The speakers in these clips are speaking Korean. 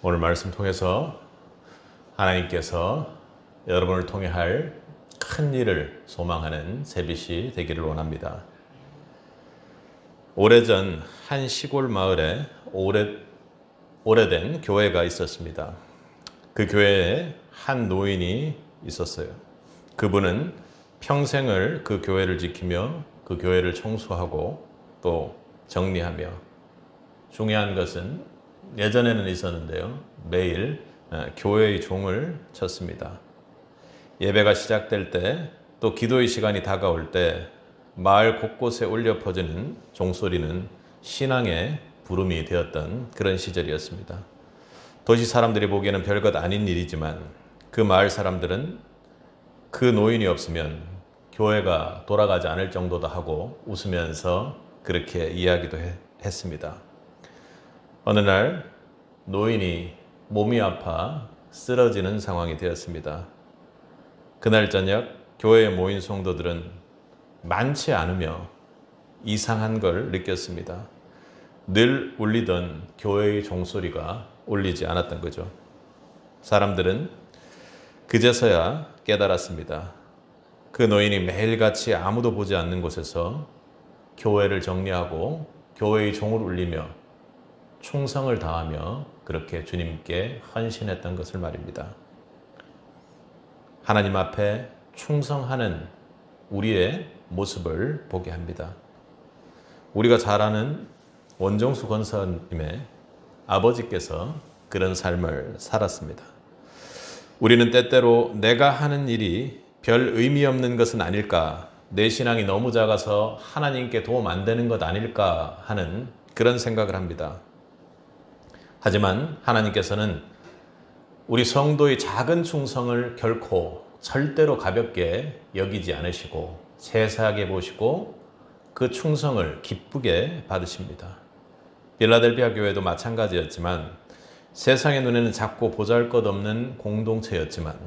오늘 말씀 통해서 하나님께서 여러분을 통해 할 큰 일을 소망하는 새빛이 되기를 원합니다. 오래전 한 시골 마을에 오래된 교회가 있었습니다. 그 교회에 한 노인이 있었어요. 그분은 평생을 그 교회를 지키며 그 교회를 청소하고 또 정리하며, 중요한 것은 예전에는 있었는데요, 매일 교회의 종을 쳤습니다. 예배가 시작될 때, 또 기도의 시간이 다가올 때 마을 곳곳에 울려 퍼지는 종소리는 신앙의 부름이 되었던 그런 시절이었습니다. 도시 사람들이 보기에는 별것 아닌 일이지만 그 마을 사람들은 그 노인이 없으면 교회가 돌아가지 않을 정도다 하고 웃으면서 그렇게 이야기도 했습니다. 어느 날 노인이 몸이 아파 쓰러지는 상황이 되었습니다. 그날 저녁 교회에 모인 성도들은 많지 않으며 이상한 걸 느꼈습니다. 늘 울리던 교회의 종소리가 울리지 않았던 거죠. 사람들은 그제서야 깨달았습니다. 그 노인이 매일같이 아무도 보지 않는 곳에서 교회를 정리하고 교회의 종을 울리며 충성을 다하며 그렇게 주님께 헌신했던 것을 말입니다. 하나님 앞에 충성하는 우리의 모습을 보게 합니다. 우리가 잘 아는 원정수 권사님의 아버지께서 그런 삶을 살았습니다. 우리는 때때로 내가 하는 일이 별 의미 없는 것은 아닐까, 내 신앙이 너무 작아서 하나님께 도움 안 되는 것 아닐까 하는 그런 생각을 합니다. 하지만 하나님께서는 우리 성도의 작은 충성을 결코 절대로 가볍게 여기지 않으시고 세세하게 보시고 그 충성을 기쁘게 받으십니다. 빌라델피아 교회도 마찬가지였지만 세상의 눈에는 작고 보잘것없는 공동체였지만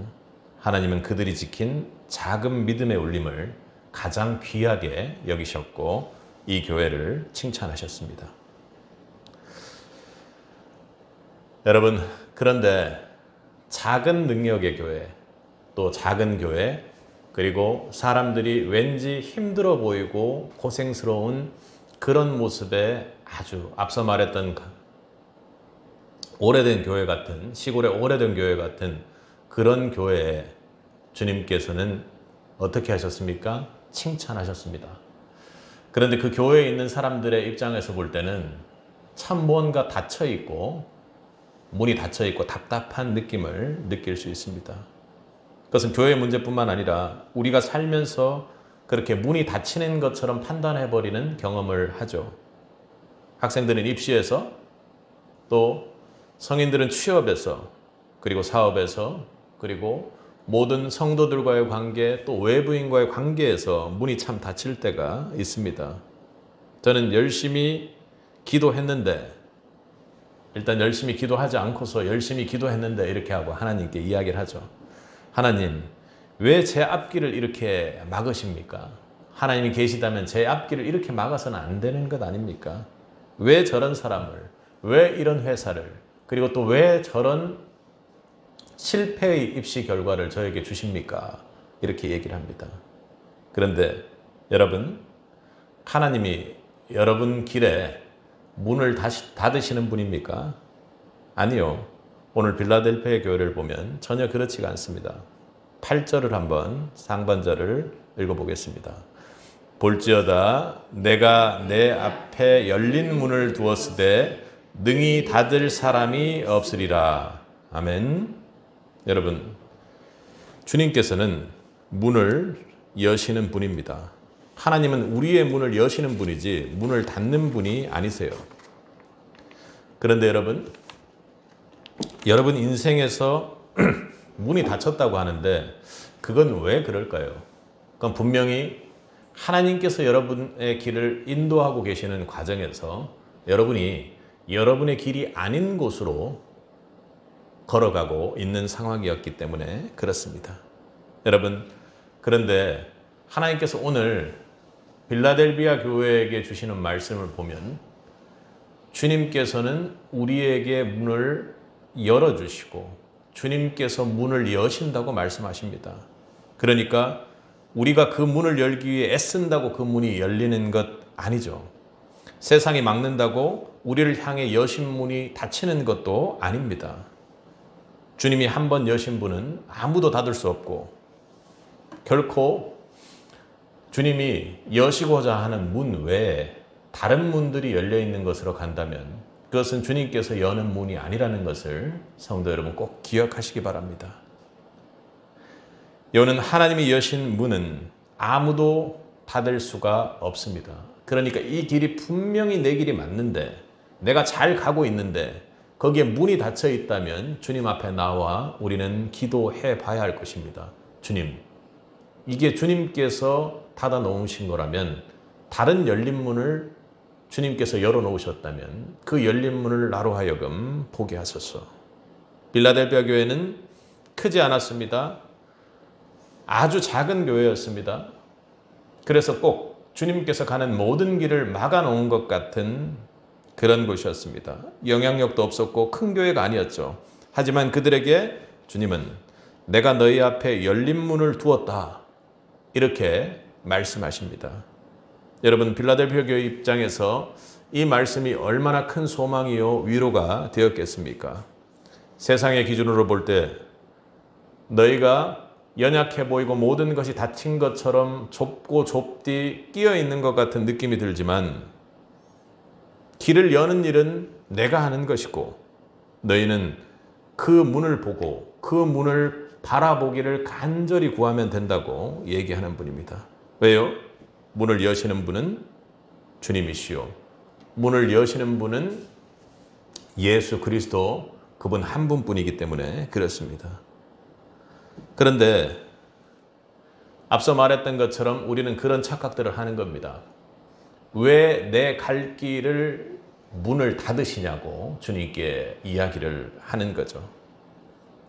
하나님은 그들이 지킨 작은 믿음의 울림을 가장 귀하게 여기셨고 이 교회를 칭찬하셨습니다. 여러분, 그런데 작은 능력의 교회, 또 작은 교회, 그리고 사람들이 왠지 힘들어 보이고 고생스러운 그런 모습에 아주 앞서 말했던 오래된 교회 같은, 시골의 오래된 교회 같은 그런 교회에 주님께서는 어떻게 하셨습니까? 칭찬하셨습니다. 그런데 그 교회에 있는 사람들의 입장에서 볼 때는 참 뭔가 닫혀있고 문이 닫혀있고 답답한 느낌을 느낄 수 있습니다. 그것은 교회의 문제뿐만 아니라 우리가 살면서 그렇게 문이 닫히는 것처럼 판단해버리는 경험을 하죠. 학생들은 입시에서, 또 성인들은 취업에서, 그리고 사업에서, 그리고 모든 성도들과의 관계, 또 외부인과의 관계에서 문이 참 닫힐 때가 있습니다. 저는 열심히 기도했는데, 일단 열심히 기도하지 않고서 열심히 기도했는데 이렇게 하고 하나님께 이야기를 하죠. 하나님, 왜 제 앞길을 이렇게 막으십니까? 하나님이 계시다면 제 앞길을 이렇게 막아서는 안 되는 것 아닙니까? 왜 저런 사람을, 왜 이런 회사를, 그리고 또 왜 저런 실패의 입시 결과를 저에게 주십니까? 이렇게 얘기를 합니다. 그런데 여러분, 하나님이 여러분 길에 문을 다시 닫으시는 분입니까? 아니요. 오늘 빌라델피아 교회를 보면 전혀 그렇지가 않습니다. 8절을 한번 상반절을 읽어보겠습니다. 볼지어다 내가 내 앞에 열린 문을 두었으되 능히 닫을 사람이 없으리라. 아멘. 여러분, 주님께서는 문을 여시는 분입니다. 하나님은 우리의 문을 여시는 분이지 문을 닫는 분이 아니세요. 그런데 여러분 인생에서 문이 닫혔다고 하는데 그건 왜 그럴까요? 그건 분명히 하나님께서 여러분의 길을 인도하고 계시는 과정에서 여러분이 여러분의 길이 아닌 곳으로 걸어가고 있는 상황이었기 때문에 그렇습니다. 여러분, 그런데 하나님께서 오늘 빌라델비아 교회에게 주시는 말씀을 보면 주님께서는 우리에게 문을 열어주시고 주님께서 문을 여신다고 말씀하십니다. 그러니까 우리가 그 문을 열기 위해 애쓴다고 그 문이 열리는 것 아니죠. 세상이 막는다고 우리를 향해 여신 문이 닫히는 것도 아닙니다. 주님이 한 번 여신 문은 아무도 닫을 수 없고, 결코 주님이 여시고자 하는 문 외에 다른 문들이 열려 있는 것으로 간다면 그것은 주님께서 여는 문이 아니라는 것을 성도 여러분 꼭 기억하시기 바랍니다. 여는 하나님이 여신 문은 아무도 닫을 수가 없습니다. 그러니까 이 길이 분명히 내 길이 맞는데, 내가 잘 가고 있는데 거기에 문이 닫혀 있다면 주님 앞에 나와 우리는 기도해 봐야 할 것입니다. 주님, 이게 주님께서 닫아 놓으신 거라면, 다른 열린 문을 주님께서 열어놓으셨다면 그 열린 문을 나로 하여금 보게 하소서. 빌라델비아 교회는 크지 않았습니다. 아주 작은 교회였습니다. 그래서 꼭 주님께서 가는 모든 길을 막아놓은 것 같은 그런 곳이었습니다. 영향력도 없었고 큰 교회가 아니었죠. 하지만 그들에게 주님은 내가 너희 앞에 열린 문을 두었다, 이렇게 말씀하십니다. 여러분, 빌라델피아 교회 입장에서 이 말씀이 얼마나 큰 소망이요 위로가 되었겠습니까? 세상의 기준으로 볼 때 너희가 연약해 보이고 모든 것이 닫힌 것처럼 좁고 좁디 끼어 있는 것 같은 느낌이 들지만, 길을 여는 일은 내가 하는 것이고 너희는 그 문을 보고 그 문을 바라보기를 간절히 구하면 된다고 얘기하는 분입니다. 왜요? 문을 여시는 분은 주님이시요, 문을 여시는 분은 예수 그리스도, 그분 한 분뿐이기 때문에 그렇습니다. 그런데 앞서 말했던 것처럼 우리는 그런 착각들을 하는 겁니다. 왜 내 갈 길을 문을 닫으시냐고 주님께 이야기를 하는 거죠.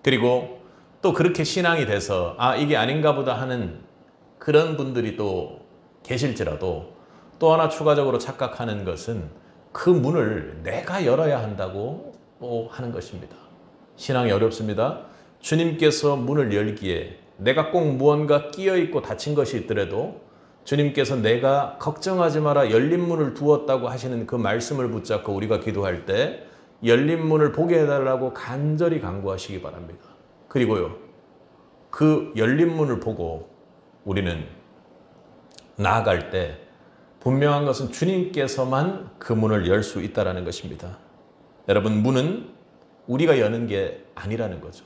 그리고 또 그렇게 신앙이 돼서 이게 아닌가 보다 하는 그런 분들이 또 계실지라도, 또 하나 추가적으로 착각하는 것은 그 문을 내가 열어야 한다고 또 하는 것입니다. 신앙이 어렵습니다. 주님께서 문을 열기에 내가 꼭 무언가 끼어있고 닫힌 것이 있더라도 주님께서 내가 걱정하지 마라 열린 문을 두었다고 하시는 그 말씀을 붙잡고 우리가 기도할 때 열린 문을 보게 해달라고 간절히 간구하시기 바랍니다. 그리고요, 그 열린 문을 보고 우리는 나아갈 때 분명한 것은 주님께서만 그 문을 열 수 있다는 것입니다. 여러분, 문은 우리가 여는 게 아니라는 거죠.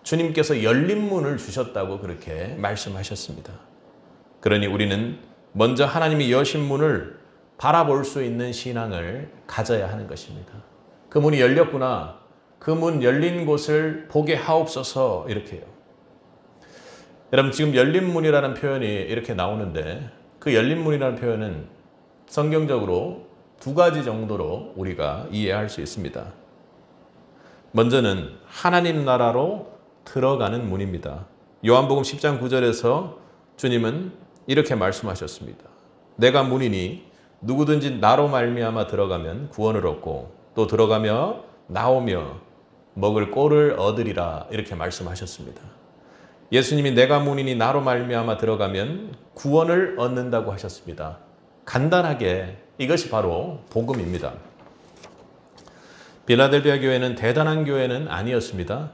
주님께서 열린 문을 주셨다고 그렇게 말씀하셨습니다. 그러니 우리는 먼저 하나님이 여신 문을 바라볼 수 있는 신앙을 가져야 하는 것입니다. 그 문이 열렸구나, 그 문 열린 곳을 보게 하옵소서, 이렇게요. 여러분, 지금 열린 문이라는 표현이 이렇게 나오는데, 그 열린 문이라는 표현은 성경적으로 두 가지 정도로 우리가 이해할 수 있습니다. 먼저는 하나님 나라로 들어가는 문입니다. 요한복음 10장 9절에서 주님은 이렇게 말씀하셨습니다. 내가 문이니 누구든지 나로 말미암아 들어가면 구원을 얻고 또 들어가며 나오며 먹을 꼴을 얻으리라, 이렇게 말씀하셨습니다. 예수님이 내가 문이니 나로 말미암아 들어가면 구원을 얻는다고 하셨습니다. 간단하게 이것이 바로 복음입니다. 빌라델비아 교회는 대단한 교회는 아니었습니다.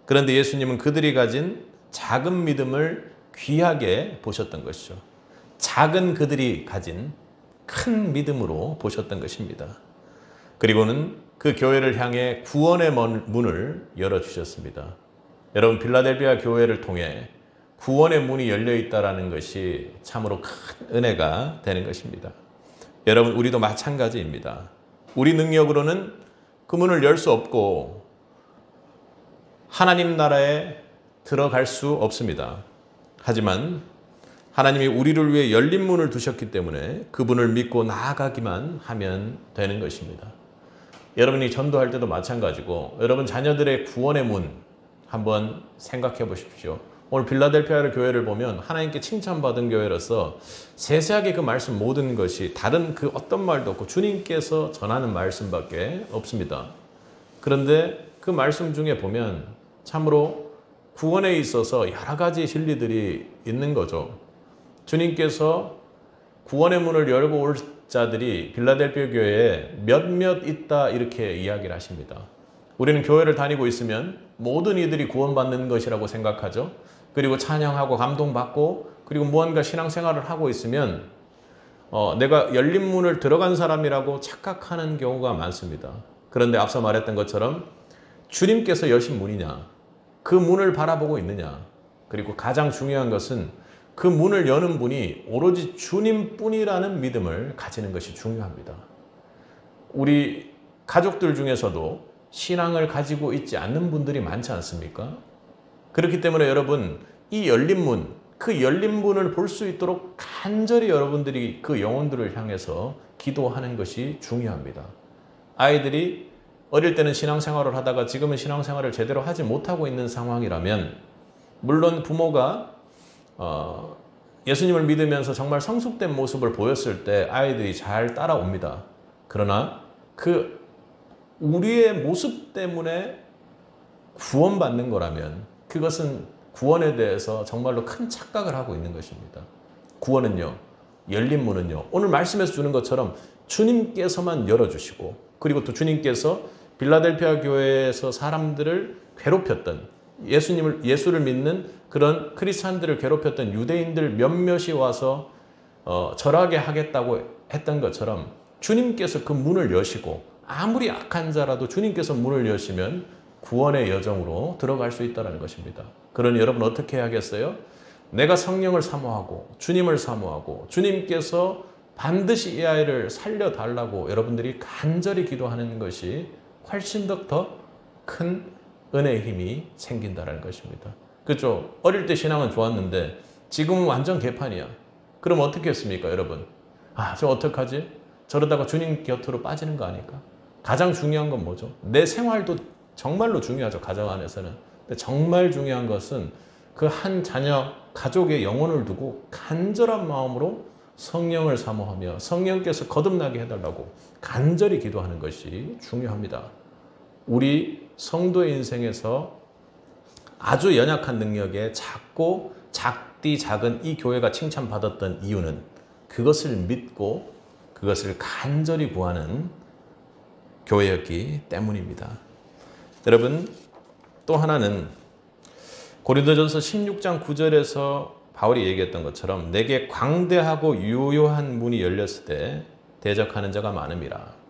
그런데 예수님은 그들이 가진 작은 믿음을 귀하게 보셨던 것이죠. 작은 그들이 가진 큰 믿음으로 보셨던 것입니다. 그리고는 그 교회를 향해 구원의 문을 열어주셨습니다. 여러분, 빌라델비아 교회를 통해 구원의 문이 열려 있다는 것이 참으로 큰 은혜가 되는 것입니다. 여러분, 우리도 마찬가지입니다. 우리 능력으로는 그 문을 열 수 없고 하나님 나라에 들어갈 수 없습니다. 하지만 하나님이 우리를 위해 열린 문을 두셨기 때문에 그분을 믿고 나아가기만 하면 되는 것입니다. 여러분이 전도할 때도 마찬가지고, 여러분 자녀들의 구원의 문 한번 생각해 보십시오. 오늘 빌라델피아 교회를 보면 하나님께 칭찬받은 교회로서 세세하게 그 말씀 모든 것이 다른 그 어떤 말도 없고 주님께서 전하는 말씀밖에 없습니다. 그런데 그 말씀 중에 보면 참으로 구원에 있어서 여러 가지 진리들이 있는 거죠. 주님께서 구원의 문을 열고 올 자들이 빌라델피아 교회에 몇몇 있다 이렇게 이야기를 하십니다. 우리는 교회를 다니고 있으면 모든 이들이 구원받는 것이라고 생각하죠. 그리고 찬양하고 감동받고 그리고 무언가 신앙생활을 하고 있으면 내가 열린 문을 들어간 사람이라고 착각하는 경우가 많습니다. 그런데 앞서 말했던 것처럼 주님께서 여신 문이냐, 그 문을 바라보고 있느냐, 그리고 가장 중요한 것은 그 문을 여는 분이 오로지 주님뿐이라는 믿음을 가지는 것이 중요합니다. 우리 가족들 중에서도 신앙을 가지고 있지 않는 분들이 많지 않습니까? 그렇기 때문에 여러분, 이 열린 문, 그 열린 문을 볼 수 있도록 간절히 여러분들이 그 영혼들을 향해서 기도하는 것이 중요합니다. 아이들이 어릴 때는 신앙생활을 하다가 지금은 신앙생활을 제대로 하지 못하고 있는 상황이라면 물론 부모가 예수님을 믿으면서 정말 성숙된 모습을 보였을 때 아이들이 잘 따라옵니다. 그러나 그 우리의 모습 때문에 구원받는 거라면 그것은 구원에 대해서 정말로 큰 착각을 하고 있는 것입니다. 구원은요, 열린 문은요, 오늘 말씀에서 주는 것처럼 주님께서만 열어주시고 그리고 또 주님께서 빌라델피아 교회에서 사람들을 괴롭혔던 예수를 믿는 그런 크리스찬들을 괴롭혔던 유대인들 몇몇이 와서 절하게 하겠다고 했던 것처럼 주님께서 그 문을 여시고 아무리 악한 자라도 주님께서 문을 여시면 구원의 여정으로 들어갈 수 있다는 것입니다. 그러니 여러분 어떻게 해야겠어요? 내가 성령을 사모하고 주님을 사모하고 주님께서 반드시 이 아이를 살려달라고 여러분들이 간절히 기도하는 것이 훨씬 더 큰 은혜의 힘이 생긴다는 것입니다. 그렇죠? 어릴 때 신앙은 좋았는데 지금은 완전 개판이야. 그럼 어떻게 했습니까, 여러분? 저 어떡하지? 저러다가 주님 곁으로 빠지는 거 아닐까? 가장 중요한 건 뭐죠? 내 생활도 정말로 중요하죠, 가정 안에서는. 근데 정말 중요한 것은 그 한 자녀, 가족의 영혼을 두고 간절한 마음으로 성령을 사모하며 성령께서 거듭나게 해달라고 간절히 기도하는 것이 중요합니다. 우리 성도의 인생에서 아주 연약한 능력에 작고 작은 이 교회가 칭찬받았던 이유는 그것을 믿고 그것을 간절히 구하는 교회였기 때문입니다. 여러분, 또 하나는 고린도전서 16장 9절에서 바울이 얘기했던 것처럼 내게 광대하고 유효한 문이 열렸을 때 대적하는 자가 많음이라.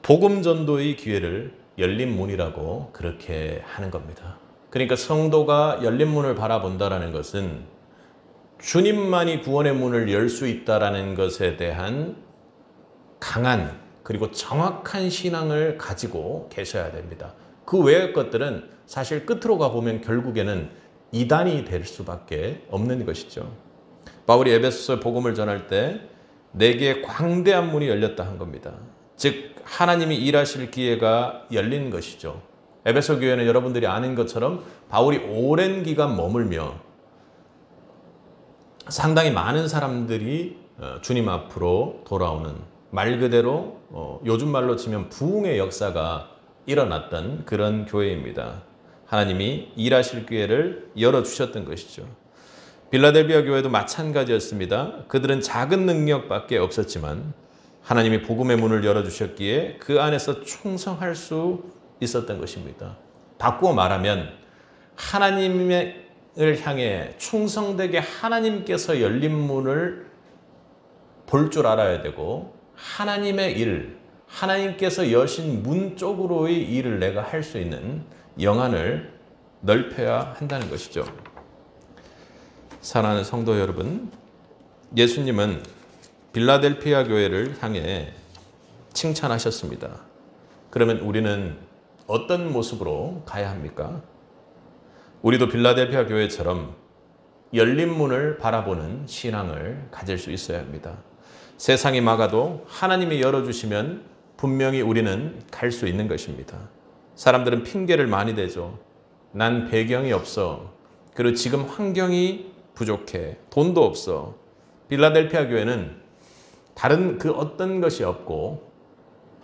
복음 전도의 기회를 열린 문이라고 그렇게 하는 겁니다. 그러니까 성도가 열린 문을 바라본다라는 것은 주님만이 구원의 문을 열 수 있다라는 것에 대한 강한 그리고 정확한 신앙을 가지고 계셔야 됩니다. 그 외의 것들은 사실 끝으로 가보면 결국에는 이단이 될 수밖에 없는 것이죠. 바울이 에베소서 복음을 전할 때 내게 광대한 문이 열렸다 한 겁니다. 즉 하나님이 일하실 기회가 열린 것이죠. 에베소 교회는 여러분들이 아는 것처럼 바울이 오랜 기간 머물며 상당히 많은 사람들이 주님 앞으로 돌아오는 말 그대로 요즘 말로 치면 부흥의 역사가 일어났던 그런 교회입니다. 하나님이 일하실 기회를 열어주셨던 것이죠. 빌라델비아 교회도 마찬가지였습니다. 그들은 작은 능력밖에 없었지만 하나님이 복음의 문을 열어주셨기에 그 안에서 충성할 수 있었던 것입니다. 바꾸어 말하면 하나님을 향해 충성되게 하나님께서 열린 문을 볼 줄 알아야 되고 하나님의 일, 하나님께서 여신 문 쪽으로의 일을 내가 할 수 있는 영안을 넓혀야 한다는 것이죠. 사랑하는 성도 여러분, 예수님은 빌라델피아 교회를 향해 칭찬하셨습니다. 그러면 우리는 어떤 모습으로 가야 합니까? 우리도 빌라델피아 교회처럼 열린 문을 바라보는 신앙을 가질 수 있어야 합니다. 세상이 막아도 하나님이 열어주시면 분명히 우리는 갈 수 있는 것입니다. 사람들은 핑계를 많이 대죠. 난 배경이 없어. 그리고 지금 환경이 부족해. 돈도 없어. 빌라델피아 교회는 다른 그 어떤 것이 없고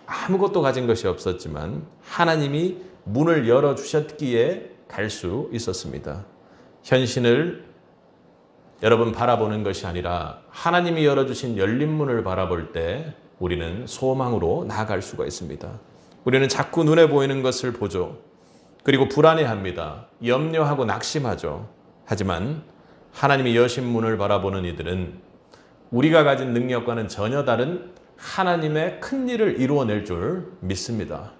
아무것도 가진 것이 없었지만 하나님이 문을 열어주셨기에 갈 수 있었습니다. 현신을 여러분 바라보는 것이 아니라 하나님이 열어주신 열린 문을 바라볼 때 우리는 소망으로 나아갈 수가 있습니다. 우리는 자꾸 눈에 보이는 것을 보죠. 그리고 불안해합니다. 염려하고 낙심하죠. 하지만 하나님이 여신 문을 바라보는 이들은 우리가 가진 능력과는 전혀 다른 하나님의 큰 일을 이루어낼 줄 믿습니다.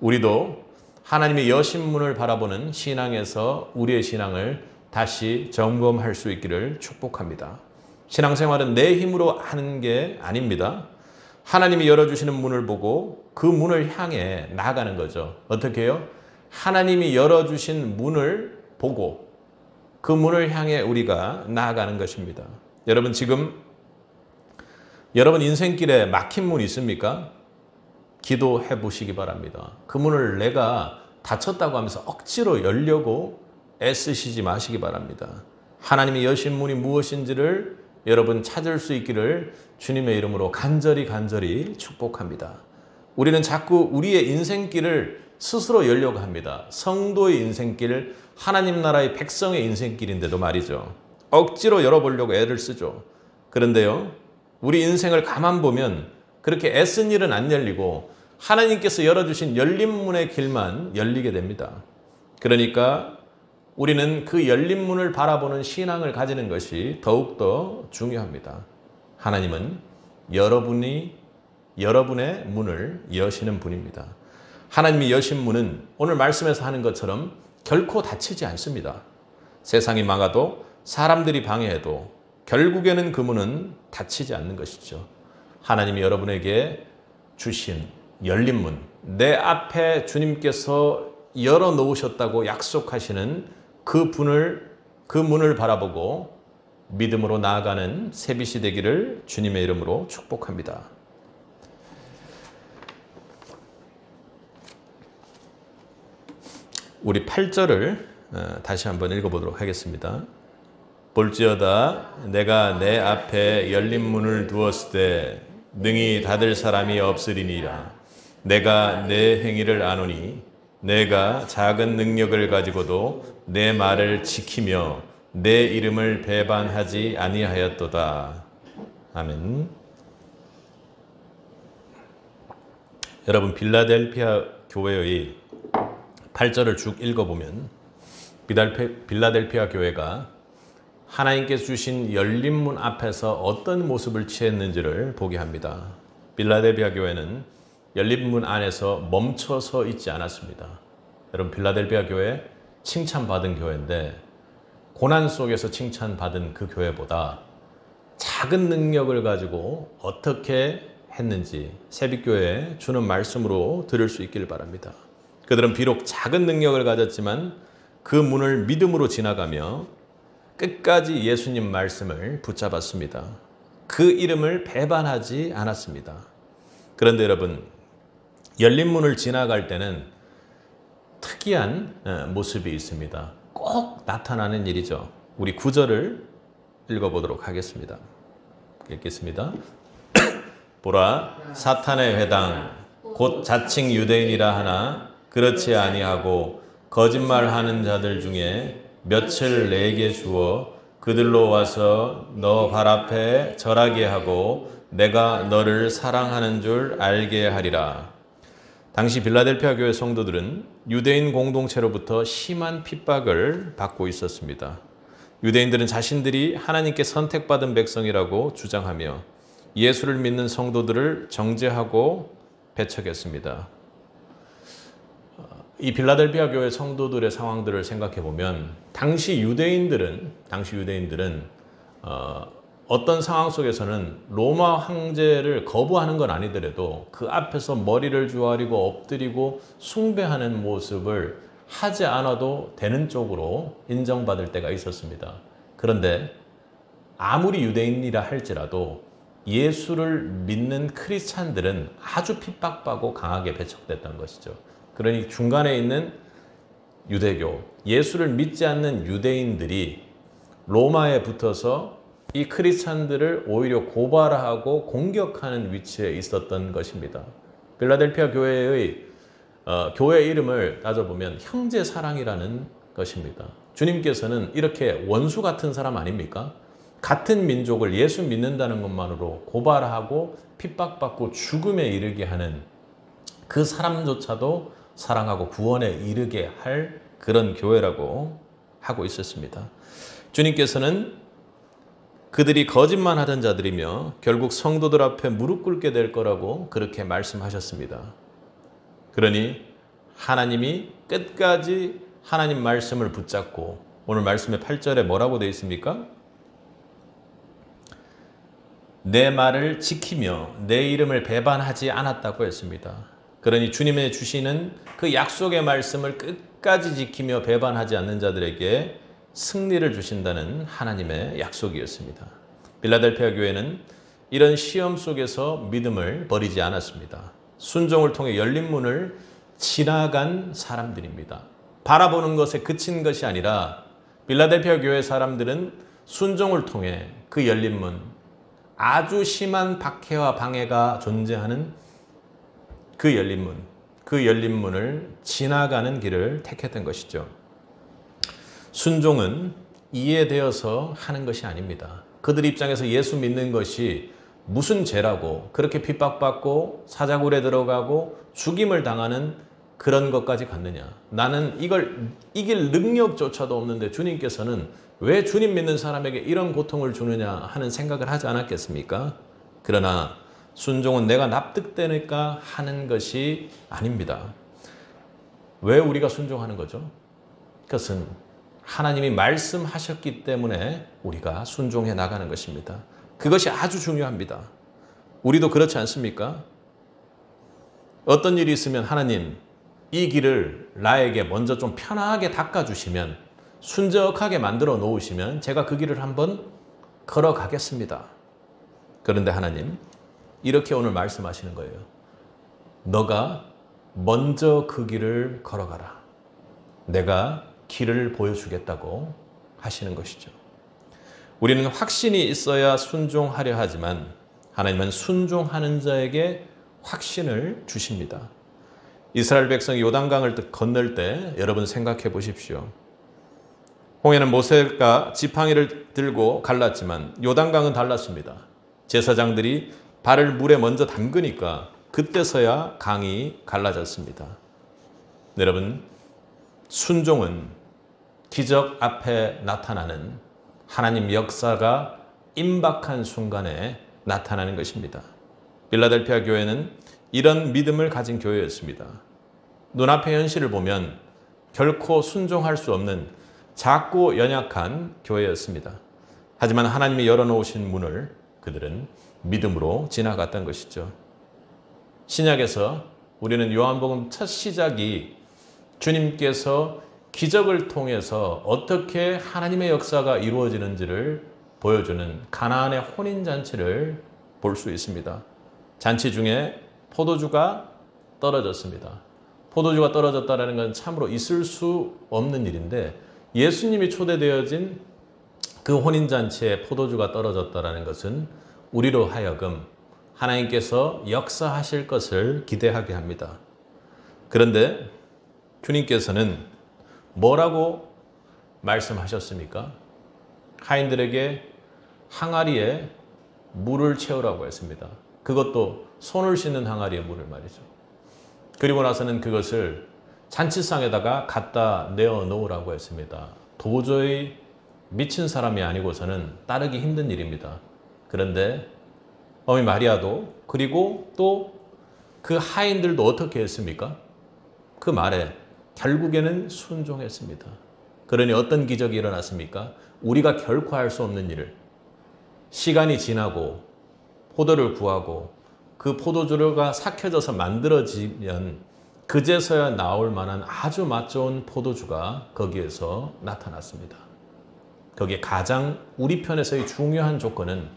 우리도 하나님의 여신 문을 바라보는 신앙에서 우리의 신앙을 다시 점검할 수 있기를 축복합니다. 신앙생활은 내 힘으로 하는 게 아닙니다. 하나님이 열어주시는 문을 보고 그 문을 향해 나아가는 거죠. 어떻게 해요? 하나님이 열어주신 문을 보고 그 문을 향해 우리가 나아가는 것입니다. 여러분 지금 여러분 인생길에 막힌 문이 있습니까? 기도해 보시기 바랍니다. 그 문을 내가 닫혔다고 하면서 억지로 열려고 애쓰시지 마시기 바랍니다. 하나님이 여신 문이 무엇인지를 여러분 찾을 수 있기를 주님의 이름으로 간절히 축복합니다. 우리는 자꾸 우리의 인생길을 스스로 열려고 합니다. 성도의 인생길, 하나님 나라의 백성의 인생길인데도 말이죠. 억지로 열어보려고 애를 쓰죠. 그런데요, 우리 인생을 가만 보면 그렇게 애쓴 일은 안 열리고 하나님께서 열어주신 열린 문의 길만 열리게 됩니다. 그러니까 우리는 그 열린 문을 바라보는 신앙을 가지는 것이 더욱더 중요합니다. 하나님은 여러분의 문을 여시는 분입니다. 하나님이 여신 문은 오늘 말씀에서 하는 것처럼 결코 닫히지 않습니다. 세상이 망하도 사람들이 방해해도 결국에는 그 문은 닫히지 않는 것이죠. 하나님이 여러분에게 주신 열린 문, 내 앞에 주님께서 열어놓으셨다고 약속하시는 그 문을 바라보고 믿음으로 나아가는 새빛이 되기를 주님의 이름으로 축복합니다. 우리 8절을 다시 한번 읽어보도록 하겠습니다. 볼지어다 내가 내 앞에 열린 문을 두었을 때 능히 닫을 사람이 없으리니라. 내가 내 행위를 아노니 내가 작은 능력을 가지고도 내 말을 지키며 내 이름을 배반하지 아니하였도다. 아멘. 여러분 빌라델피아 교회의 8절을 쭉 읽어보면 빌라델피아 교회가 하나님께서 주신 열린 문 앞에서 어떤 모습을 취했는지를 보게 합니다. 빌라델피아 교회는 열린 문 안에서 멈춰서 있지 않았습니다. 여러분 빌라델피아 교회 칭찬받은 교회인데 고난 속에서 칭찬받은 그 교회보다 작은 능력을 가지고 어떻게 했는지 새빛교회에 주는 말씀으로 들을 수 있기를 바랍니다. 그들은 비록 작은 능력을 가졌지만 그 문을 믿음으로 지나가며 끝까지 예수님 말씀을 붙잡았습니다. 그 이름을 배반하지 않았습니다. 그런데 여러분 열린 문을 지나갈 때는 특이한 모습이 있습니다. 꼭 나타나는 일이죠. 우리 9절을 읽어보도록 하겠습니다. 읽겠습니다. 보라 사탄의 회당 곧 자칭 유대인이라 하나 그렇지 아니하고 거짓말하는 자들 중에 며칠 내게 주어 그들로 와서 너 발 앞에 절하게 하고 내가 너를 사랑하는 줄 알게 하리라. 당시 빌라델피아 교회 성도들은 유대인 공동체로부터 심한 핍박을 받고 있었습니다. 유대인들은 자신들이 하나님께 선택받은 백성이라고 주장하며 예수를 믿는 성도들을 정죄하고 배척했습니다. 이 빌라델피아 교회 성도들의 상황들을 생각해 보면 당시 유대인들은 어떤 상황 속에서는 로마 황제를 거부하는 건 아니더라도 그 앞에서 머리를 조아리고 엎드리고 숭배하는 모습을 하지 않아도 되는 쪽으로 인정받을 때가 있었습니다. 그런데 아무리 유대인이라 할지라도 예수를 믿는 크리스찬들은 아주 핍박받고 강하게 배척됐던 것이죠. 그러니 중간에 있는 유대교, 예수를 믿지 않는 유대인들이 로마에 붙어서 이 크리스찬들을 오히려 고발하고 공격하는 위치에 있었던 것입니다. 필라델피아 교회의 교회 이름을 따져보면 형제 사랑이라는 것입니다. 주님께서는 이렇게 원수 같은 사람 아닙니까? 같은 민족을 예수 믿는다는 것만으로 고발하고 핍박받고 죽음에 이르게 하는 그 사람조차도 사랑하고 구원에 이르게 할 그런 교회라고 하고 있었습니다. 주님께서는 그들이 거짓말 하던 자들이며 결국 성도들 앞에 무릎 꿇게 될 거라고 그렇게 말씀하셨습니다. 그러니 하나님이 끝까지 하나님 말씀을 붙잡고 오늘 말씀의 8절에 뭐라고 되어 있습니까? 내 말을 지키며 내 이름을 배반하지 않았다고 했습니다. 그러니 주님의 주시는 그 약속의 말씀을 끝까지 지키며 배반하지 않는 자들에게 승리를 주신다는 하나님의 약속이었습니다. 필라델피아 교회는 이런 시험 속에서 믿음을 버리지 않았습니다. 순종을 통해 열린 문을 지나간 사람들입니다. 바라보는 것에 그친 것이 아니라 필라델피아 교회 사람들은 순종을 통해 그 열린 문, 아주 심한 박해와 방해가 존재하는 그 열린 문을 지나가는 길을 택했던 것이죠. 순종은 이해되어서 하는 것이 아닙니다. 그들 입장에서 예수 믿는 것이 무슨 죄라고 그렇게 핍박받고 사자굴에 들어가고 죽임을 당하는 그런 것까지 갔느냐. 나는 이걸 이길 능력조차도 없는데 주님께서는 왜 주님 믿는 사람에게 이런 고통을 주느냐 하는 생각을 하지 않았겠습니까? 그러나 순종은 내가 납득되니까 하는 것이 아닙니다. 왜 우리가 순종하는 거죠? 그것은 하나님이 말씀하셨기 때문에 우리가 순종해 나가는 것입니다. 그것이 아주 중요합니다. 우리도 그렇지 않습니까? 어떤 일이 있으면 하나님, 이 길을 나에게 먼저 좀 편하게 닦아주시면, 순적하게 만들어 놓으시면 제가 그 길을 한번 걸어가겠습니다. 그런데 하나님, 이렇게 오늘 말씀하시는 거예요. 너가 먼저 그 길을 걸어가라. 내가 길을 보여주겠다고 하시는 것이죠. 우리는 확신이 있어야 순종하려 하지만 하나님은 순종하는 자에게 확신을 주십니다. 이스라엘 백성이 요단강을 건널 때 여러분 생각해 보십시오. 홍해는 모세가 지팡이를 들고 갈랐지만 요단강은 달랐습니다. 제사장들이 발을 물에 먼저 담그니까 그때서야 강이 갈라졌습니다. 여러분, 순종은 기적 앞에 나타나는 하나님 역사가 임박한 순간에 나타나는 것입니다. 필라델피아 교회는 이런 믿음을 가진 교회였습니다. 눈앞의 현실을 보면 결코 순종할 수 없는 작고 연약한 교회였습니다. 하지만 하나님이 열어놓으신 문을 그들은 믿음으로 지나갔던 것이죠. 신약에서 우리는 요한복음 첫 시작이 주님께서 기적을 통해서 어떻게 하나님의 역사가 이루어지는지를 보여주는 가나안의 혼인잔치를 볼 수 있습니다. 잔치 중에 포도주가 떨어졌습니다. 포도주가 떨어졌다는 건 참으로 있을 수 없는 일인데 예수님이 초대되어진 그 혼인잔치에 포도주가 떨어졌다는 것은 우리로 하여금 하나님께서 역사하실 것을 기대하게 합니다. 그런데 주님께서는 뭐라고 말씀하셨습니까? 하인들에게 항아리에 물을 채우라고 했습니다. 그것도 손을 씻는 항아리에 물을 말이죠. 그리고 나서는 그것을 잔치상에다가 갖다 내어 놓으라고 했습니다. 도저히 미친 사람이 아니고서는 따르기 힘든 일입니다. 그런데 어머니 마리아도 그리고 또 그 하인들도 어떻게 했습니까? 그 말에 결국에는 순종했습니다. 그러니 어떤 기적이 일어났습니까? 우리가 결코 할 수 없는 일을 시간이 지나고 포도를 구하고 그 포도주가 삭혀져서 만들어지면 그제서야 나올 만한 아주 맛 좋은 포도주가 거기에서 나타났습니다. 거기에 가장 우리 편에서의 중요한 조건은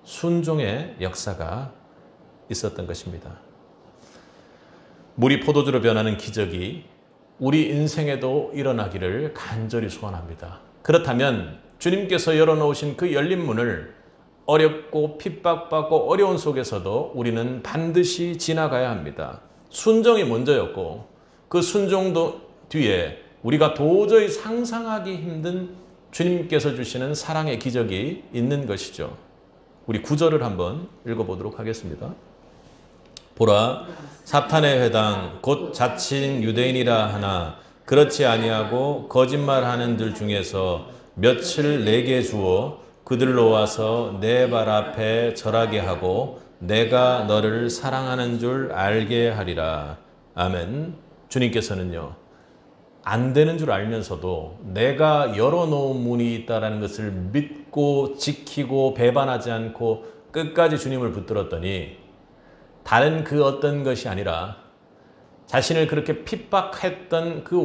순종의 역사가 있었던 것입니다. 물이 포도주로 변하는 기적이 우리 인생에도 일어나기를 간절히 소원합니다. 그렇다면 주님께서 열어놓으신 그 열린 문을 어렵고 핍박받고 어려운 속에서도 우리는 반드시 지나가야 합니다. 순종이 먼저였고 그 순종도 뒤에 우리가 도저히 상상하기 힘든 주님께서 주시는 사랑의 기적이 있는 것이죠. 우리 9절을 한번 읽어보도록 하겠습니다. 보라, 사탄의 회당 곧 자칭 유대인이라 하나 그렇지 아니하고 거짓말하는 들 중에서 며칠 내게 주어 그들로 와서 내 발 앞에 절하게 하고 내가 너를 사랑하는 줄 알게 하리라. 아멘. 주님께서는요, 안 되는 줄 알면서도 내가 열어놓은 문이 있다는 것을 믿고 지키고 배반하지 않고 끝까지 주님을 붙들었더니 다른 그 어떤 것이 아니라 자신을 그렇게 핍박했던 그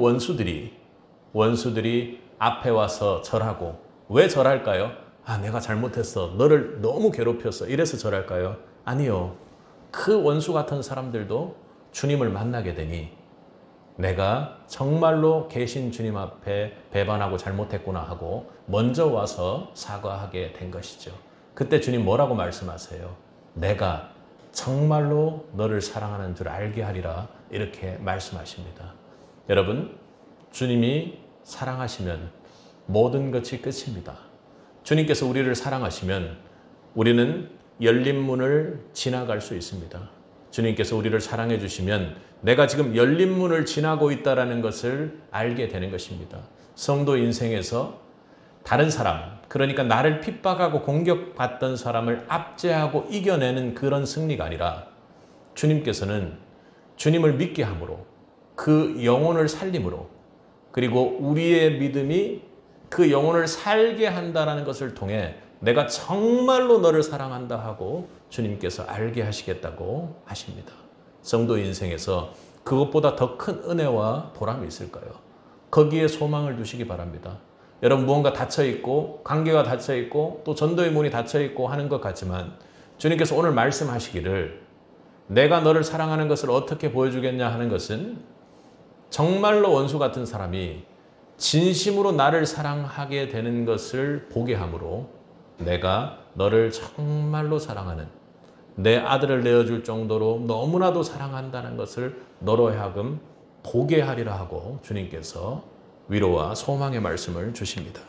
원수들이 앞에 와서 절하고, 왜 절할까요? 아, 내가 잘못했어. 너를 너무 괴롭혔어. 이래서 절할까요? 아니요. 그 원수 같은 사람들도 주님을 만나게 되니 내가 정말로 계신 주님 앞에 배반하고 잘못했구나 하고 먼저 와서 사과하게 된 것이죠. 그때 주님 뭐라고 말씀하세요? 내가 정말로 너를 사랑하는 줄 알게 하리라, 이렇게 말씀하십니다. 여러분, 주님이 사랑하시면 모든 것이 끝입니다. 주님께서 우리를 사랑하시면 우리는 열린 문을 지나갈 수 있습니다. 주님께서 우리를 사랑해 주시면 내가 지금 열린 문을 지나고 있다는 것을 알게 되는 것입니다. 성도 인생에서 다른 사람, 그러니까 나를 핍박하고 공격받던 사람을 압제하고 이겨내는 그런 승리가 아니라 주님께서는 주님을 믿게 함으로, 그 영혼을 살림으로, 그리고 우리의 믿음이 그 영혼을 살게 한다는 것을 통해 내가 정말로 너를 사랑한다 하고 주님께서 알게 하시겠다고 하십니다. 성도 인생에서 그것보다 더 큰 은혜와 보람이 있을까요? 거기에 소망을 두시기 바랍니다. 여러분, 무언가 닫혀있고 관계가 닫혀있고 또 전도의 문이 닫혀있고 하는 것 같지만 주님께서 오늘 말씀하시기를 내가 너를 사랑하는 것을 어떻게 보여주겠냐 하는 것은 정말로 원수 같은 사람이 진심으로 나를 사랑하게 되는 것을 보게 함으로 내가 너를 정말로 사랑하는, 내 아들을 내어줄 정도로 너무나도 사랑한다는 것을 너로 하여금 보게 하리라 하고 주님께서 위로와 소망의 말씀을 주십니다.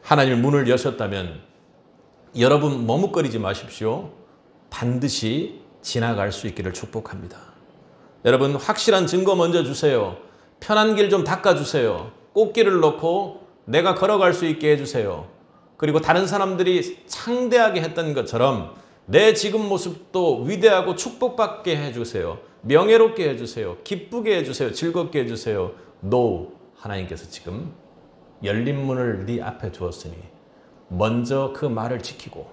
하나님의 문을 여셨다면 여러분 머뭇거리지 마십시오. 반드시 지나갈 수 있기를 축복합니다. 여러분, 확실한 증거 먼저 주세요. 편한 길 좀 닦아주세요. 꽃길을 놓고 내가 걸어갈 수 있게 해주세요. 그리고 다른 사람들이 창대하게 했던 것처럼 내 지금 모습도 위대하고 축복받게 해주세요. 명예롭게 해주세요. 기쁘게 해주세요. 즐겁게 해주세요. No, 하나님께서 지금 열린 문을 네 앞에 두었으니 먼저 그 말을 지키고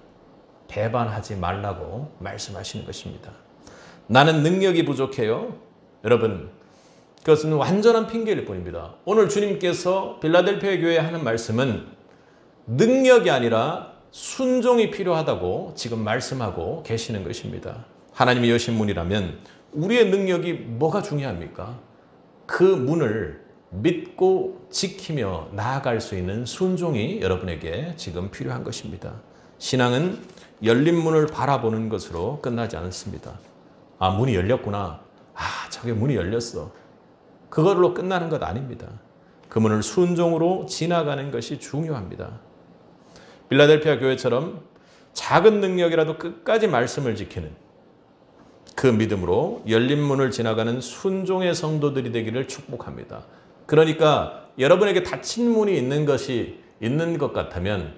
배반하지 말라고 말씀하시는 것입니다. 나는 능력이 부족해요. 여러분, 그것은 완전한 핑계일 뿐입니다. 오늘 주님께서 빌라델피아 교회에 하는 말씀은 능력이 아니라 순종이 필요하다고 지금 말씀하고 계시는 것입니다. 하나님이 여신 문이라면 우리의 능력이 뭐가 중요합니까? 그 문을 믿고 지키며 나아갈 수 있는 순종이 여러분에게 지금 필요한 것입니다. 신앙은 열린 문을 바라보는 것으로 끝나지 않습니다. 아, 문이 열렸구나. 아, 저게 문이 열렸어. 그걸로 끝나는 것 아닙니다. 그 문을 순종으로 지나가는 것이 중요합니다. 빌라델피아 교회처럼 작은 능력이라도 끝까지 말씀을 지키는 그 믿음으로 열린 문을 지나가는 순종의 성도들이 되기를 축복합니다. 그러니까 여러분에게 닫힌 문이 있는 것 같다면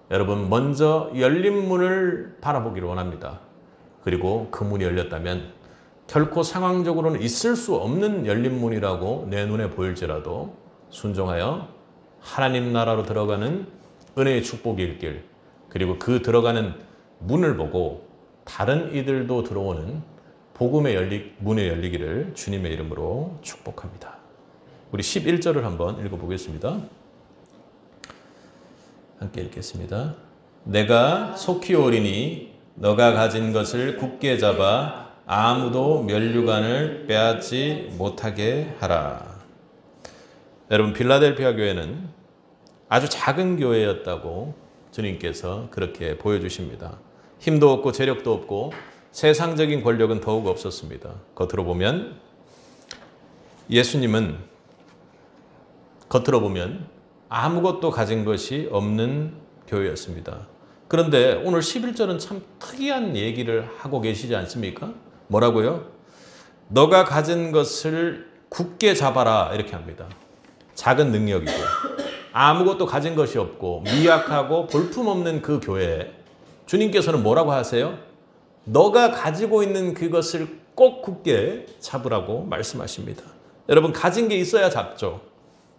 여러분 먼저 열린 문을 바라보기를 원합니다. 그리고 그 문이 열렸다면 결코 상황적으로는 있을 수 없는 열린 문이라고 내 눈에 보일지라도 순종하여 하나님 나라로 들어가는 은혜의 축복의 길, 그리고 그 들어가는 문을 보고 다른 이들도 들어오는 복음의 문이 열리기를 주님의 이름으로 축복합니다. 우리 11절을 한번 읽어보겠습니다. 함께 읽겠습니다. 내가 속히 오리니 너가 가진 것을 굳게 잡아 아무도 면류관을 빼앗지 못하게 하라. 여러분, 빌라델피아 교회는 아주 작은 교회였다고 주님께서 그렇게 보여주십니다. 힘도 없고 재력도 없고 세상적인 권력은 더욱 없었습니다. 겉으로 보면 예수님은 아무것도 가진 것이 없는 교회였습니다. 그런데 오늘 11절은 참 특이한 얘기를 하고 계시지 않습니까? 뭐라고요? 너가 가진 것을 굳게 잡아라 이렇게 합니다. 작은 능력이고 아무것도 가진 것이 없고 미약하고 볼품없는 그 교회에 주님께서는 뭐라고 하세요? 너가 가지고 있는 그것을 꼭 굳게 잡으라고 말씀하십니다. 여러분, 가진 게 있어야 잡죠.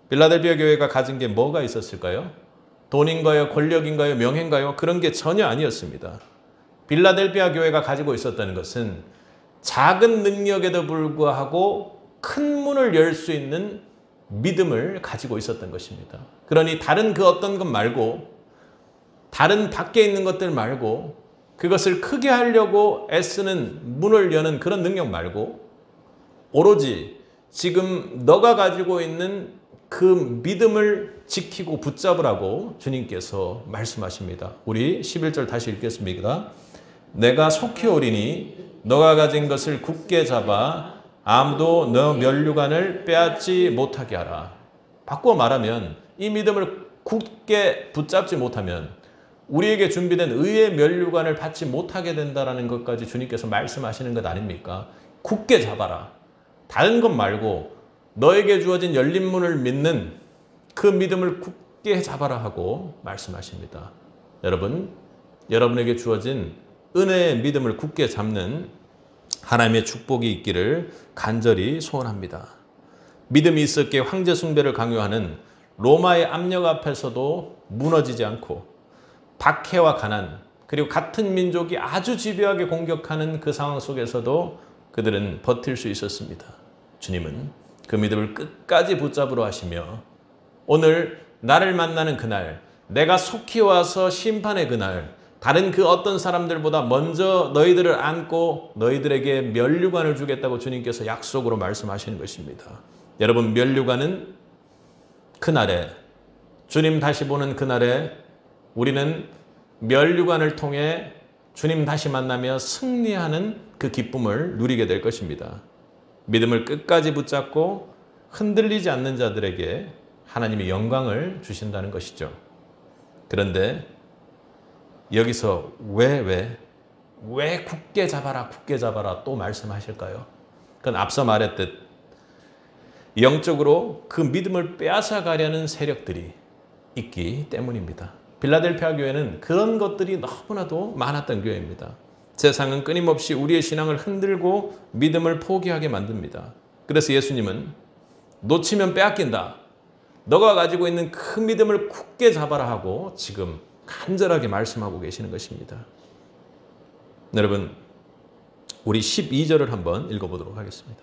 빌라델피아 교회가 가진 게 뭐가 있었을까요? 돈인가요? 권력인가요? 명예인가요? 그런 게 전혀 아니었습니다. 빌라델피아 교회가 가지고 있었다는 것은 작은 능력에도 불구하고 큰 문을 열 수 있는 믿음을 가지고 있었던 것입니다. 그러니 다른 그 어떤 것 말고, 다른 밖에 있는 것들 말고, 그것을 크게 하려고 애쓰는 문을 여는 그런 능력 말고, 오로지 지금 너가 가지고 있는 그 믿음을 지키고 붙잡으라고 주님께서 말씀하십니다. 우리 11절 다시 읽겠습니다. 내가 속히 오리니 너가 가진 것을 굳게 잡아 아무도 너 면류관을 빼앗지 못하게 하라. 바꾸어 말하면 이 믿음을 굳게 붙잡지 못하면 우리에게 준비된 의의 면류관을 받지 못하게 된다는 것까지 주님께서 말씀하시는 것 아닙니까? 굳게 잡아라. 다른 것 말고 너에게 주어진 열린 문을 믿는 그 믿음을 굳게 잡아라 하고 말씀하십니다. 여러분, 여러분에게 주어진 은혜의 믿음을 굳게 잡는 하나님의 축복이 있기를 간절히 소원합니다. 믿음이 있었기에 황제 숭배를 강요하는 로마의 압력 앞에서도 무너지지 않고 박해와 가난, 그리고 같은 민족이 아주 집요하게 공격하는 그 상황 속에서도 그들은 버틸 수 있었습니다. 주님은 그 믿음을 끝까지 붙잡으러 하시며 오늘 나를 만나는 그날, 내가 속히 와서 심판의 그날, 다른 그 어떤 사람들보다 먼저 너희들을 안고 너희들에게 면류관을 주겠다고 주님께서 약속으로 말씀하시는 것입니다. 여러분, 면류관은 그날에, 주님 다시 보는 그날에 우리는 면류관을 통해 주님 다시 만나며 승리하는 그 기쁨을 누리게 될 것입니다. 믿음을 끝까지 붙잡고 흔들리지 않는 자들에게 하나님이 영광을 주신다는 것이죠. 그런데 여기서 왜 굳게 잡아라 또 말씀하실까요? 그건 앞서 말했듯 영적으로 그 믿음을 빼앗아 가려는 세력들이 있기 때문입니다. 빌라델피아 교회는 그런 것들이 너무나도 많았던 교회입니다. 세상은 끊임없이 우리의 신앙을 흔들고 믿음을 포기하게 만듭니다. 그래서 예수님은 놓치면 빼앗긴다. 너가 가지고 있는 그 믿음을 굳게 잡아라 하고 지금 간절하게 말씀하고 계시는 것입니다. 여러분, 우리 12절을 한번 읽어보도록 하겠습니다.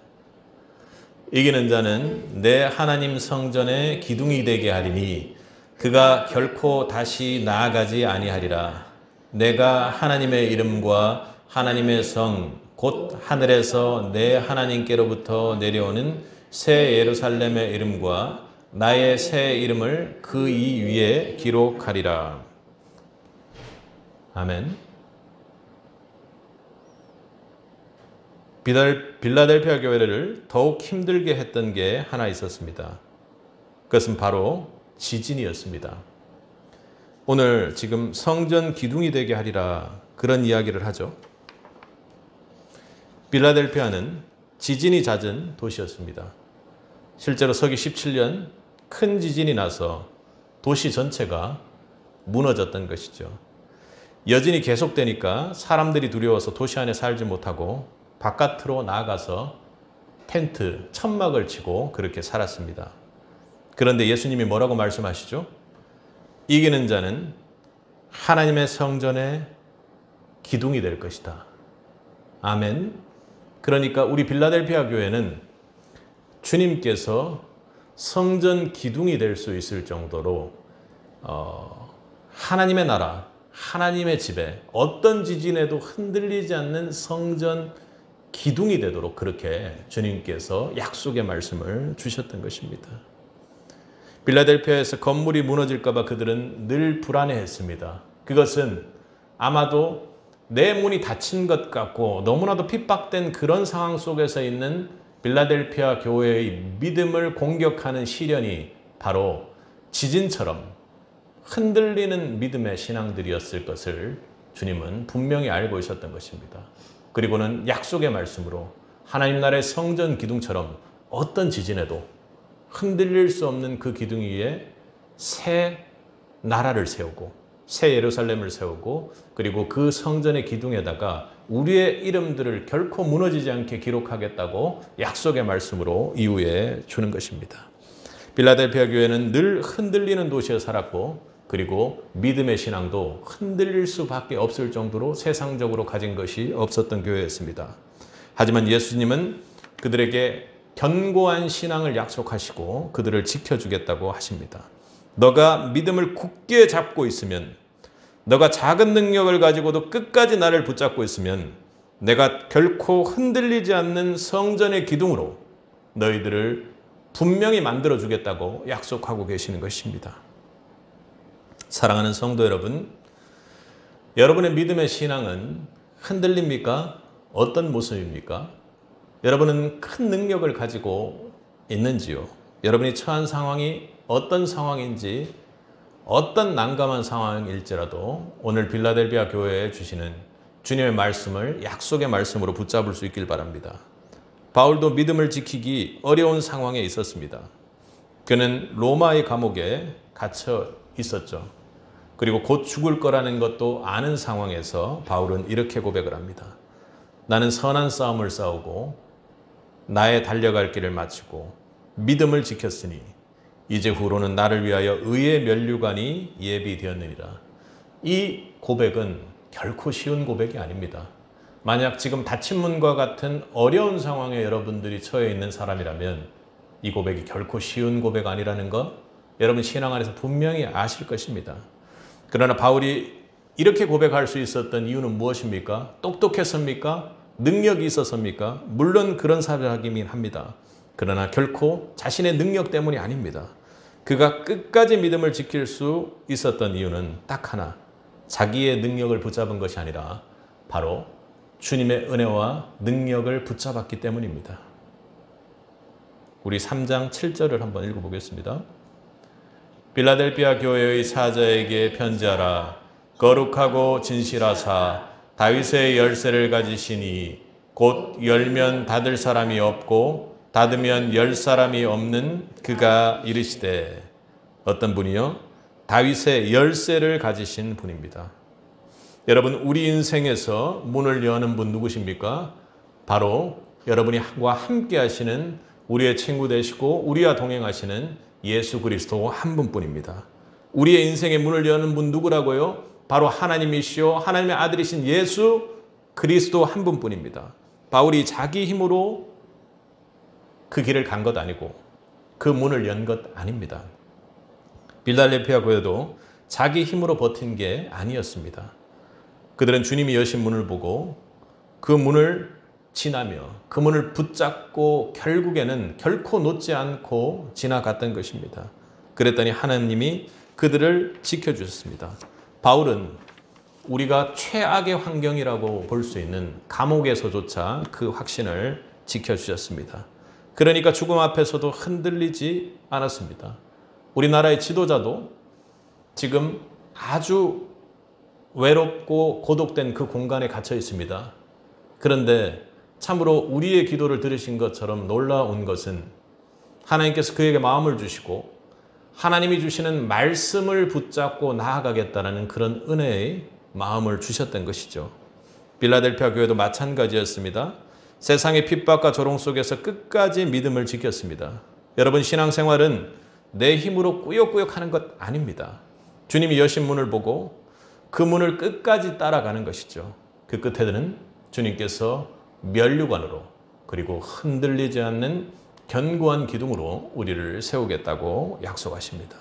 이기는 자는 내 하나님 성전의 기둥이 되게 하리니 그가 결코 다시 나아가지 아니하리라. 내가 하나님의 이름과 하나님의 성 곧 하늘에서 내 하나님께로부터 내려오는 새 예루살렘의 이름과 나의 새 이름을 그 이 위에 기록하리라. 아멘. 빌라델피아 교회를 더욱 힘들게 했던 게 하나 있었습니다. 그것은 바로 지진이었습니다. 오늘 지금 성전 기둥이 되게 하리라 그런 이야기를 하죠. 빌라델피아는 지진이 잦은 도시였습니다. 실제로 서기 17년 큰 지진이 나서 도시 전체가 무너졌던 것이죠. 여진이 계속되니까 사람들이 두려워서 도시 안에 살지 못하고 바깥으로 나가서 텐트, 천막을 치고 그렇게 살았습니다. 그런데 예수님이 뭐라고 말씀하시죠? 이기는 자는 하나님의 성전의 기둥이 될 것이다. 아멘. 그러니까 우리 빌라델피아 교회는 주님께서 성전 기둥이 될 수 있을 정도로 하나님의 나라, 하나님의 집에 어떤 지진에도 흔들리지 않는 성전 기둥이 되도록 그렇게 주님께서 약속의 말씀을 주셨던 것입니다. 빌라델피아에서 건물이 무너질까 봐 그들은 늘 불안해했습니다. 그것은 아마도 내 문이 닫힌 것 같고 너무나도 핍박된 그런 상황 속에서 있는 빌라델피아 교회의 믿음을 공격하는 시련이 바로 지진처럼 흔들리는 믿음의 신앙들이었을 것을 주님은 분명히 알고 있었던 것입니다. 그리고는 약속의 말씀으로 하나님 나라의 성전 기둥처럼 어떤 지진에도 흔들릴 수 없는 그 기둥 위에 새 나라를 세우고 새 예루살렘을 세우고 그리고 그 성전의 기둥에다가 우리의 이름들을 결코 무너지지 않게 기록하겠다고 약속의 말씀으로 이후에 주는 것입니다. 빌라델피아 교회는 늘 흔들리는 도시에 살았고 그리고 믿음의 신앙도 흔들릴 수밖에 없을 정도로 세상적으로 가진 것이 없었던 교회였습니다. 하지만 예수님은 그들에게 견고한 신앙을 약속하시고 그들을 지켜주겠다고 하십니다. 너가 믿음을 굳게 잡고 있으면, 너가 작은 능력을 가지고도 끝까지 나를 붙잡고 있으면 내가 결코 흔들리지 않는 성전의 기둥으로 너희들을 분명히 만들어주겠다고 약속하고 계시는 것입니다. 사랑하는 성도 여러분, 여러분의 믿음의 신앙은 흔들립니까? 어떤 모습입니까? 여러분은 큰 능력을 가지고 있는지요? 여러분이 처한 상황이 어떤 상황인지, 어떤 난감한 상황일지라도 오늘 빌라델피아 교회에 주시는 주님의 말씀을 약속의 말씀으로 붙잡을 수 있길 바랍니다. 바울도 믿음을 지키기 어려운 상황에 있었습니다. 그는 로마의 감옥에 갇혀 있었죠. 그리고 곧 죽을 거라는 것도 아는 상황에서 바울은 이렇게 고백을 합니다. 나는 선한 싸움을 싸우고 나의 달려갈 길을 마치고 믿음을 지켰으니 이제 후로는 나를 위하여 의의 면류관이 예비되었느니라. 이 고백은 결코 쉬운 고백이 아닙니다. 만약 지금 닫힌 문과 같은 어려운 상황에 여러분들이 처해 있는 사람이라면 이 고백이 결코 쉬운 고백 아니라는 것 여러분 신앙 안에서 분명히 아실 것입니다. 그러나 바울이 이렇게 고백할 수 있었던 이유는 무엇입니까? 똑똑했습니까? 능력이 있었습니까? 물론 그런 사람이긴 합니다. 그러나 결코 자신의 능력 때문이 아닙니다. 그가 끝까지 믿음을 지킬 수 있었던 이유는 딱 하나, 자기의 능력을 붙잡은 것이 아니라 바로 주님의 은혜와 능력을 붙잡았기 때문입니다. 우리 3장 7절을 한번 읽어보겠습니다. 빌라델피아 교회의 사자에게 편지하라. 거룩하고 진실하사 다윗의 열쇠를 가지시니 곧 열면 닫을 사람이 없고 닫으면 열 사람이 없는 그가 이르시되. 어떤 분이요? 다윗의 열쇠를 가지신 분입니다. 여러분, 우리 인생에서 문을 여는 분 누구십니까? 바로 여러분과 함께 하시는 우리의 친구 되시고 우리와 동행하시는 예수 그리스도 한 분뿐입니다. 우리의 인생의 문을 여는 분 누구라고요? 바로 하나님이시오 하나님의 아들이신 예수 그리스도 한 분뿐입니다. 바울이 자기 힘으로 그 길을 간 것 아니고 그 문을 연 것 아닙니다. 빌라델피아 교회도 자기 힘으로 버틴 게 아니었습니다. 그들은 주님이 여신 문을 보고 그 문을 지나며 그 문을 붙잡고 결국에는 결코 놓지 않고 지나갔던 것입니다. 그랬더니 하나님이 그들을 지켜주셨습니다. 바울은 우리가 최악의 환경이라고 볼 수 있는 감옥에서조차 그 확신을 지켜주셨습니다. 그러니까 죽음 앞에서도 흔들리지 않았습니다. 우리나라의 지도자도 지금 아주 외롭고 고독된 그 공간에 갇혀 있습니다. 그런데 참으로 우리의 기도를 들으신 것처럼 놀라운 것은 하나님께서 그에게 마음을 주시고 하나님이 주시는 말씀을 붙잡고 나아가겠다는 그런 은혜의 마음을 주셨던 것이죠. 빌라델피아 교회도 마찬가지였습니다. 세상의 핍박과 조롱 속에서 끝까지 믿음을 지켰습니다. 여러분, 신앙생활은 내 힘으로 꾸역꾸역 하는 것 아닙니다. 주님이 여신 문을 보고 그 문을 끝까지 따라가는 것이죠. 그 끝에는 주님께서 면류관으로 그리고 흔들리지 않는 견고한 기둥으로 우리를 세우겠다고 약속하십니다.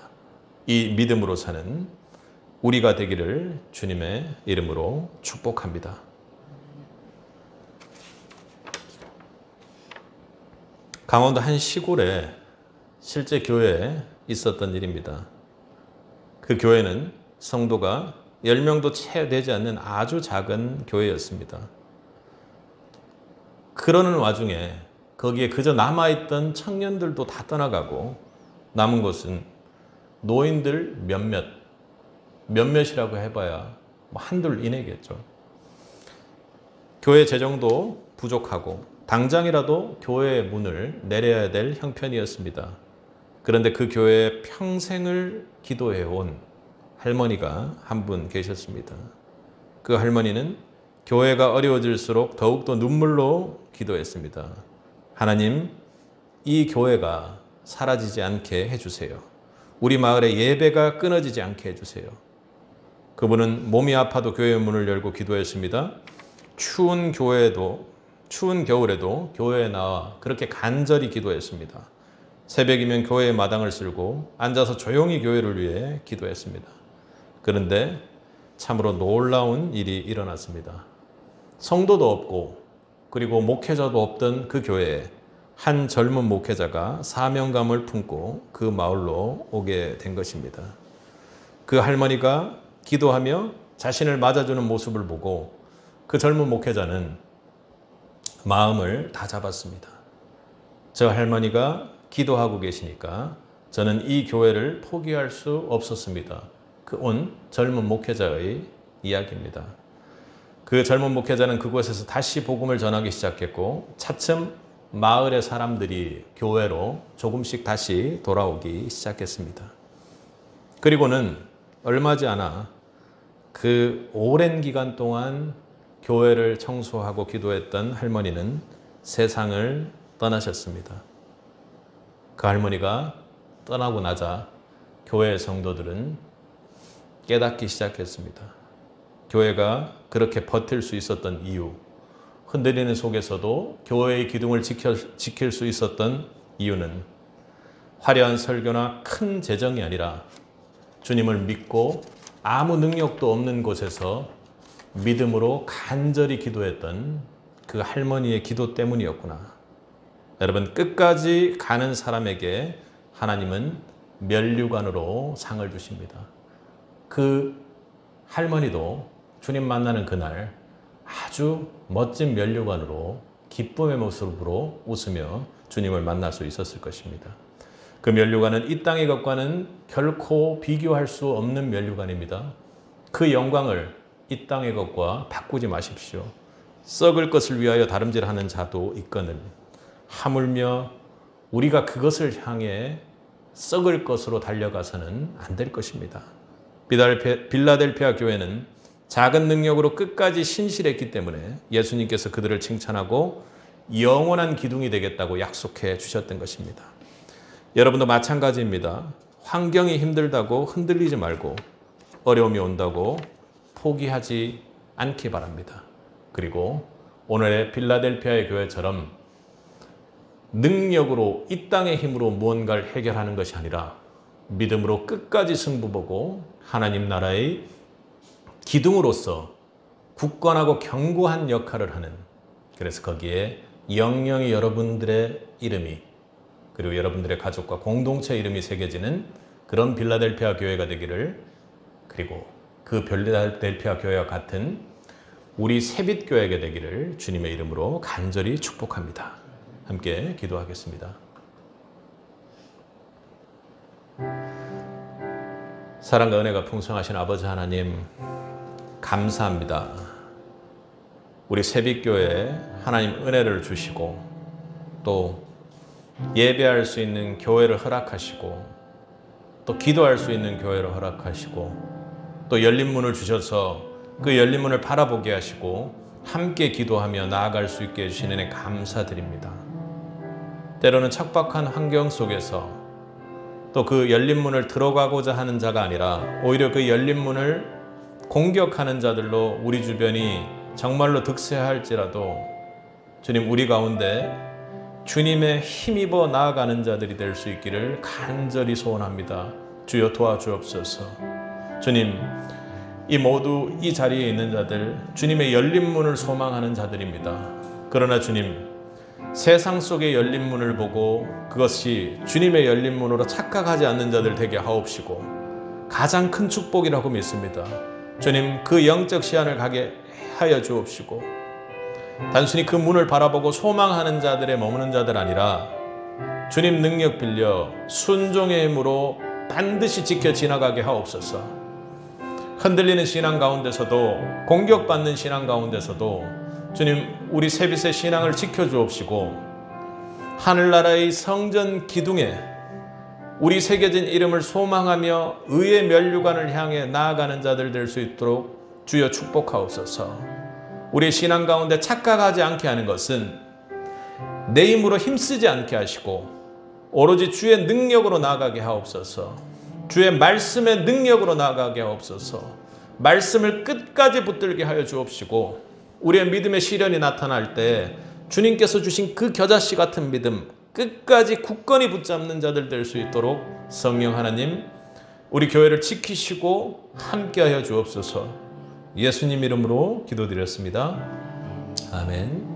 이 믿음으로 사는 우리가 되기를 주님의 이름으로 축복합니다. 강원도 한 시골에 실제 교회에 있었던 일입니다. 그 교회는 성도가 10명도 채 되지 않는 아주 작은 교회였습니다. 그러는 와중에 거기에 그저 남아있던 청년들도 다 떠나가고 남은 곳은 노인들 몇몇이라고 해봐야 한둘 이내겠죠. 교회 재정도 부족하고 당장이라도 교회의 문을 내려야 될 형편이었습니다. 그런데 그 교회에 평생을 기도해온 할머니가 한 분 계셨습니다. 그 할머니는 교회가 어려워질수록 더욱더 눈물로 기도했습니다. 하나님, 이 교회가 사라지지 않게 해주세요. 우리 마을의 예배가 끊어지지 않게 해주세요. 그분은 몸이 아파도 교회의 문을 열고 기도했습니다. 추운 겨울에도 교회에 나와 그렇게 간절히 기도했습니다. 새벽이면 교회의 마당을 쓸고 앉아서 조용히 교회를 위해 기도했습니다. 그런데 참으로 놀라운 일이 일어났습니다. 성도도 없고 그리고 목회자도 없던 그 교회에 한 젊은 목회자가 사명감을 품고 그 마을로 오게 된 것입니다. 그 할머니가 기도하며 자신을 맞아주는 모습을 보고 그 젊은 목회자는 마음을 다 잡았습니다. 저 할머니가 기도하고 계시니까 저는 이 교회를 포기할 수 없었습니다. 그 온 젊은 목회자의 이야기입니다. 그 젊은 목회자는 그곳에서 다시 복음을 전하기 시작했고 차츰 마을의 사람들이 교회로 조금씩 다시 돌아오기 시작했습니다. 그리고는 얼마지 않아 그 오랜 기간 동안 교회를 청소하고 기도했던 할머니는 세상을 떠나셨습니다. 그 할머니가 떠나고 나자 교회 성도들은 깨닫기 시작했습니다. 교회가 그렇게 버틸 수 있었던 이유, 흔들리는 속에서도 교회의 기둥을 지킬 수 있었던 이유는 화려한 설교나 큰 재정이 아니라 주님을 믿고 아무 능력도 없는 곳에서 믿음으로 간절히 기도했던 그 할머니의 기도 때문이었구나. 여러분, 끝까지 가는 사람에게 하나님은 면류관으로 상을 주십니다. 그 할머니도 주님 만나는 그날 아주 멋진 면류관으로 기쁨의 모습으로 웃으며 주님을 만날 수 있었을 것입니다. 그 면류관은 이 땅의 것과는 결코 비교할 수 없는 면류관입니다. 그 영광을 이 땅의 것과 바꾸지 마십시오. 썩을 것을 위하여 다름질하는 자도 있거늘 하물며 우리가 그것을 향해 썩을 것으로 달려가서는 안 될 것입니다. 빌라델피아 교회는 작은 능력으로 끝까지 신실했기 때문에 예수님께서 그들을 칭찬하고 영원한 기둥이 되겠다고 약속해 주셨던 것입니다. 여러분도 마찬가지입니다. 환경이 힘들다고 흔들리지 말고 어려움이 온다고 포기하지 않기 바랍니다. 그리고 오늘의 빌라델피아의 교회처럼 능력으로 이 땅의 힘으로 무언가를 해결하는 것이 아니라 믿음으로 끝까지 승부보고 하나님 나라의 기둥으로서 굳건하고 견고한 역할을 하는, 그래서 거기에 영영이 여러분들의 이름이 그리고 여러분들의 가족과 공동체 이름이 새겨지는 그런 빌라델피아 교회가 되기를, 그리고 그 빌라델피아 교회와 같은 우리 새빛교회가 되기를 주님의 이름으로 간절히 축복합니다. 함께 기도하겠습니다. 사랑과 은혜가 풍성하신 아버지 하나님, 감사합니다. 우리 새빛교회에 하나님 은혜를 주시고 또 예배할 수 있는 교회를 허락하시고 또 기도할 수 있는 교회를 허락하시고 또 열린 문을 주셔서 그 열린 문을 바라보게 하시고 함께 기도하며 나아갈 수 있게 해주시는 애 감사드립니다. 때로는 척박한 환경 속에서 또 그 열린 문을 들어가고자 하는 자가 아니라 오히려 그 열린 문을 공격하는 자들로 우리 주변이 정말로 득세할지라도 주님, 우리 가운데 주님의 힘입어 나아가는 자들이 될 수 있기를 간절히 소원합니다. 주여 도와주옵소서. 주님, 이 모두 이 자리에 있는 자들, 주님의 열린 문을 소망하는 자들입니다. 그러나 주님, 세상 속의 열린 문을 보고 그것이 주님의 열린 문으로 착각하지 않는 자들 되게 하옵시고 가장 큰 축복이라고 믿습니다. 주님, 그 영적 시야를 가게 하여 주옵시고 단순히 그 문을 바라보고 소망하는 자들에 머무는 자들 아니라 주님 능력 빌려 순종의 힘으로 반드시 지켜 지나가게 하옵소서. 흔들리는 신앙 가운데서도 공격받는 신앙 가운데서도 주님, 우리 세빛의 신앙을 지켜주옵시고 하늘나라의 성전 기둥에 우리 새겨진 이름을 소망하며 의의 면류관을 향해 나아가는 자들 될 수 있도록 주여 축복하옵소서. 우리의 신앙 가운데 착각하지 않게 하는 것은 내 힘으로 힘쓰지 않게 하시고 오로지 주의 능력으로 나아가게 하옵소서. 주의 말씀의 능력으로 나아가게 하옵소서. 말씀을 끝까지 붙들게 하여 주옵시고 우리의 믿음의 시련이 나타날 때 주님께서 주신 그 겨자씨 같은 믿음 끝까지 굳건히 붙잡는 자들 될 수 있도록 성령 하나님, 우리 교회를 지키시고 함께하여 주옵소서. 예수님 이름으로 기도드렸습니다. 아멘.